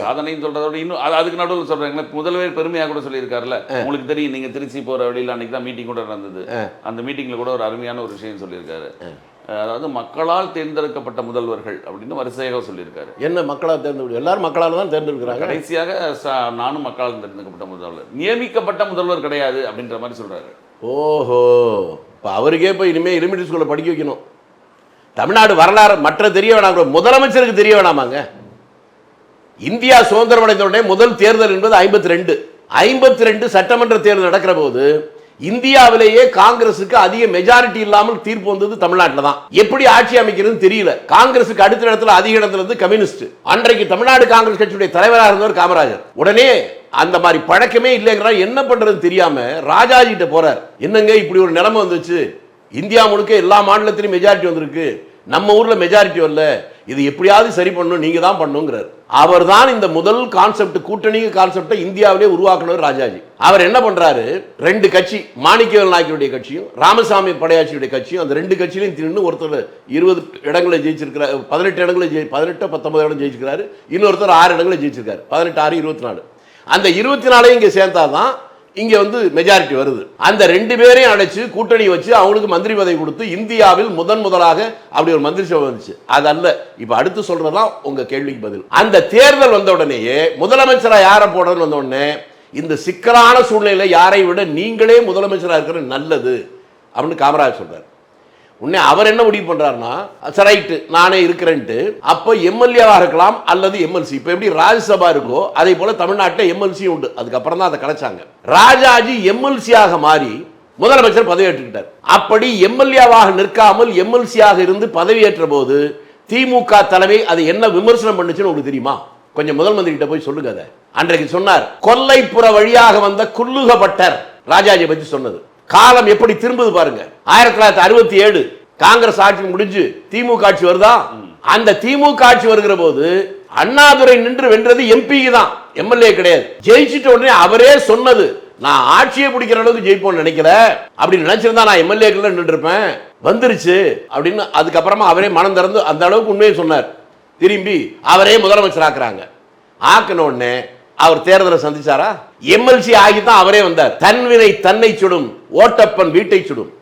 சாதனைன்னு சொல்றதோட இன்னும் அதுக்கு நடுவில் சொல்றாங்க, முதல்வர் பெருமையாக கூட சொல்லியிருக்காருல்ல, உங்களுக்கு தெரியும் நீங்க திருச்சி போற வழியில் அன்னைக்கு தான் மீட்டிங் கூட நடந்தது, அந்த மீட்டிங்ல கூட ஒரு அருமையான ஒரு விஷயம் சொல்லியிருக்காரு. அதாவது மக்களால் தேர்ந்தெடுக்கப்பட்ட முதல்வர்கள் அப்படின்னு வரிசையாக சொல்லியிருக்காரு. என்ன மக்களால் தேர்ந்தெடுக்க? எல்லாரும் மக்களால் தான் தேர்ந்தெடுக்கிறாங்க. கடைசியாக நானும் மக்களால் தேர்ந்தெடுக்கப்பட்ட முதல்வர், நியமிக்கப்பட்ட முதல்வர் கிடையாது அப்படின்ற மாதிரி சொல்றாரு. ஓஹோ, இப்போ அவருக்கே போய் இனிமேல் எலிமெண்ட்ரி ஸ்கூலில் படிக்க வைக்கணும். தமிழ்நாடு வரலாறு மற்ற தெரிய வேணாம், முதலமைச்சருக்கு தெரிய வேணாமாங்க. இந்தியா சுதந்திரம் அடைந்த உடனே முதல் தேர்தல் என்பது 52 சட்டமன்ற தேர்தல் நடக்கிற போது இந்தியாவிலேயே காங்கிரசுக்கு அதிக மெஜாரிட்டி இல்லாமல் தீர்ப்பு வந்தது தமிழ்நாட்டில் தான். எப்படி ஆட்சி அமைக்கிறது தெரியல. காங்கிரசுக்கு அடுத்த இடத்துல அதிக இடத்துல இருந்து கம்யூனிஸ்ட். அன்றைக்கு தமிழ்நாடு காங்கிரஸ் கட்சியுடைய தலைவராக இருந்தவர் காமராஜர். உடனே அந்த மாதிரி பழக்கமே இல்லைங்கிறா, என்ன பண்றது தெரியாம ராஜாஜி கிட்ட போறார். என்னங்க இப்படி ஒரு நிலைமை வந்துச்சு, இந்தியா முழுக்க எல்லா மாநிலத்திலும் மெஜாரிட்டி வந்திருக்கு, நம்ம ஊர்ல மெஜாரிட்டி வரல, இது எப்படியாவது சரி பண்ணணும், நீங்க தான் பண்ணுங்கிறார். அவர் தான் இந்த முதல் கான்செப்ட், கூட்டணி கான்செப்டை இந்தியாவிலே உருவாக்குனவர் ராஜாஜி. அவர் என்ன பண்றாரு, 2 கட்சி, மாணிக்கவேல் நாயக்கருடைய கட்சியும் ராமசாமி படையாச்சியுடைய கட்சியும், அந்த 2 கட்சியிலையும் தின்னு ஒருத்தர் 20 இடங்களை ஜெயிச்சிருக்கிறார், 18 இடங்களை 19 இடம் ஜெயிச்சிருக்காரு, இன்னொருத்தர் 6 இடங்களை ஜெயிச்சிருக்காரு, 18, 6, 24. அந்த 24 இங்க சேர்ந்தாதான் இங்க வந்து மெஜாரிட்டி வருது. அந்த 2 பேரையும் அழைச்சு கூட்டணி வச்சு அவங்களுக்கு மந்திரி பதவி கொடுத்து இந்தியாவில் முதலாக அப்படி ஒரு மந்திரி சபை வந்துச்சு. அதல்ல இப்ப அடுத்து சொல்றதுதான் உங்க கேள்விக்கு பதில். அந்த தேர்தல் வந்த உடனேயே முதலமைச்சரா யாரை போடுறதுன்னு வந்த உடனே இந்த சிக்கலான சூழ்நிலையில யாரை விட நீங்களே முதலமைச்சரா இருக்கிறது நல்லது அப்படின்னு காமராஜர் சொல்றாரு. உடனே அவர் என்ன முடிவு பண்றாருன்னா, ரைட்டு நானே இருக்கிறேன்ட்டு, அப்போ எம்எல்ஏவா இருக்கலாம் அல்லது எம்எல்சி. இப்போ எப்படி ராஜ்யசபா இருக்கோ அதே போல தமிழ்நாட்டில் எம்எல்சி உண்டு. அதுக்கப்புறம் தான் அதை கலைச்சாங்க. ராஜாஜி எம்எல்சியாக மாறி முதலமைச்சர் பதவியேற்றுக்கிட்டார். அப்படி எம்எல்ஏவாக நிற்காமல் எம்எல்சியாக இருந்து பதவியேற்ற போது திமுக தலைமை அதை என்ன விமர்சனம் பண்ணுச்சுன்னு உங்களுக்கு தெரியுமா? கொஞ்சம் முதல் மந்திரி கிட்ட போய் சொல்லுங்க. அதை அன்றைக்கு சொன்னார், கொல்லைப்புற வழியாக வந்த குல்லுகப்பட்டர். ராஜாஜி பத்தி சொன்னது. காலம் எப்படி திரும்புது பாருங்க. 1967 காங்கிரஸ் ஆட்சி முடிஞ்சு திமுக ஆட்சி வருதா? அந்த திமுக ஆட்சி வருகிற போது அண்ணாதுரை நின்று வென்றது எம்பி தான், எம்எல்ஏ கிடையாது. ஜெயிச்சிட்ட உடனே அவரே சொன்னது, நான் ஆட்சியை பிடிக்கிற அளவுக்கு ஜெயிப்போம்னு நினைக்கல, அப்படி நினைச்சிருந்தா நான் எம்எல்ஏக்குள்ள நின்று இருப்பேன், வந்துருச்சு அப்படின்னு. அதுக்கப்புறமா அவரே மனம் திறந்து அந்த அளவுக்கு உண்மையை சொன்னார். திரும்பி அவரே முதலமைச்சர் ஆக்குறாங்க. ஆக்கின உடனே அவர் தேர்தலை சந்திச்சாரா? எம்எல்சி ஆகித்தான் அவரே வந்தார். தன்வினை தன்னை சுடும், ஓட்டப்பன் வீட்டை சுடும்.